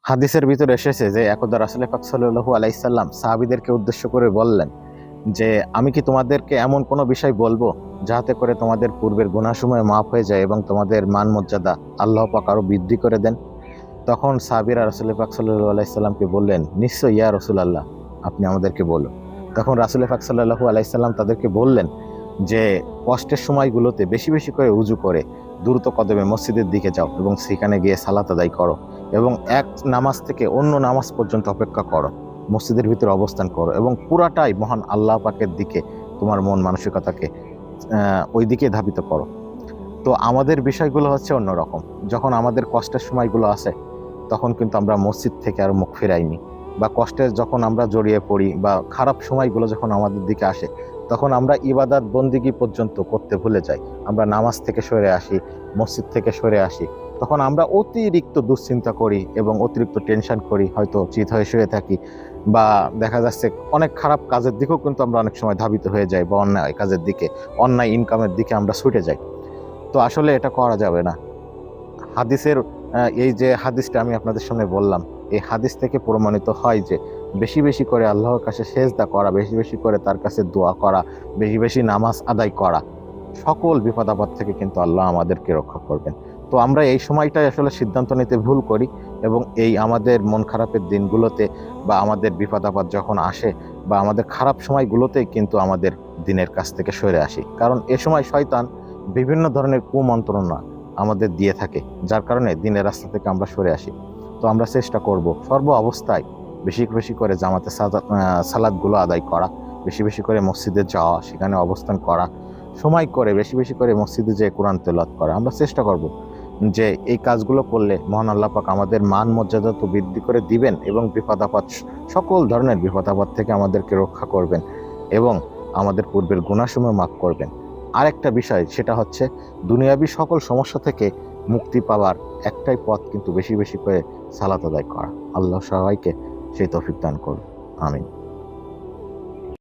হাদিসের ভিতরে এসেছে যে একদা রাসূল পাক সাল্লাল্লাহু আলাইহি সাল্লাম সাহাবীদেরকে উদ্দেশ্য করে বললেন যে আমি কি তোমাদেরকে এমন কোনো বিষয় বলবো যাতে করে তোমাদের পূর্বের গুনাহসমূহ মাফ হয়ে যায় এবং তোমাদের মান মর্যাদা আল্লাহ পাক আরো বৃদ্ধি করে দেন। তখন সাহাবীরা রাসূল পাক সাল্লাল্লাহু আলাইহি সাল্লামকে বললেন, নিশ্চয় ইয়া রাসূলুল্লাহ, আপনি আমাদেরকে বলুন। তখন রাসূল পাক সাল্লাল্লাহু আলাইহি সাল্লাম তাদেরকে বললেন যে কষ্টের সময়গুলোতে বেশি বেশি করে উজু করে দ্রুত কদমে মসজিদের দিকে যাও এবং সেখানে গিয়ে সালাত আদায় করো এবং এক নামাজ থেকে অন্য নামাজ পর্যন্ত অপেক্ষা করো, মসজিদের ভিতরে অবস্থান করো এবং পুরাটাই মহান আল্লাহ পাকের দিকে তোমার মন মানসিকতাকে ওই দিকে ধাবিত করো। তো আমাদের বিষয়গুলো হচ্ছে অন্যরকম। যখন আমাদের কষ্টের সময়গুলো আসে তখন কিন্তু আমরা মসজিদ থেকে আর মুখ ফেরাইনি, বা কষ্টের যখন আমরা জড়িয়ে পড়ি বা খারাপ সময়গুলো যখন আমাদের দিকে আসে তখন আমরা ইবাদত বন্দিগি পর্যন্ত করতে ভুলে যাই। আমরা নামাজ থেকে সরে আসি, মসজিদ থেকে সরে আসি, তখন আমরা অতিরিক্ত দুশ্চিন্তা করি এবং অতিরিক্ত টেনশন করি, হয়তো চিত হয়ে শুয়ে থাকি, বা দেখা যাচ্ছে অনেক খারাপ কাজের দিকেও কিন্তু আমরা অনেক সময় ধাবিত হয়ে যাই, বা অন্যায় কাজের দিকে, অন্যায় ইনকামের দিকে আমরা ছুটে যাই। তো আসলে এটা করা যাবে না। হাদিসের এই যে হাদিসটা আমি আপনাদের সামনে বললাম, এই হাদিস থেকে প্রমাণিত হয় যে বেশি বেশি করে আল্লাহর কাছে সেজদা করা, বেশি বেশি করে তার কাছে দোয়া করা, বেশি বেশি নামাজ আদায় করা, সকল বিপদ আপদ থেকে কিন্তু আল্লাহ আমাদেরকে রক্ষা করবেন। তো আমরা এই সময়টাই আসলে সিদ্ধান্ত নিতে ভুল করি এবং এই আমাদের মন খারাপের দিনগুলোতে বা আমাদের বিপদ আপদ যখন আসে বা আমাদের খারাপ সময়গুলোতেই কিন্তু আমাদের দিনের কাছ থেকে সরে আসি, কারণ এ সময় শয়তান বিভিন্ন ধরনের কুমন্ত্রণা আমাদের দিয়ে থাকে, যার কারণে দিনের রাস্তা থেকে আমরা সরে আসি। তো আমরা চেষ্টা করব সর্ব অবস্থায় বেশি বেশি করে জামাতে সালাদগুলো আদায় করা, বেশি বেশি করে মসজিদে যাওয়া, সেখানে অবস্থান করা, সময় করে বেশি বেশি করে মসজিদে যেয়ে কোরআন তেলাওয়াত করা। আমরা চেষ্টা করব যে এই কাজগুলো করলে মহান আল্লাহ পাক আমাদের মান মর্যাদা তো বৃদ্ধি করে দিবেন এবং বিপদ আপদ, সকল ধরনের বিপদ আপদ থেকে আমাদেরকে রক্ষা করবেন এবং আমাদের পূর্বের গুনাহসমূহ মাফ করবেন। আরেকটা বিষয়, সেটা হচ্ছে দুনিয়াবী সকল সমস্যা থেকে মুক্তি পাওয়ার একটাই পথ, কিন্তু বেশি বেশি করে সালাত আদায় করা। আল্লাহ সবাইকে সেই তৌফিক দান করুন। আমিন।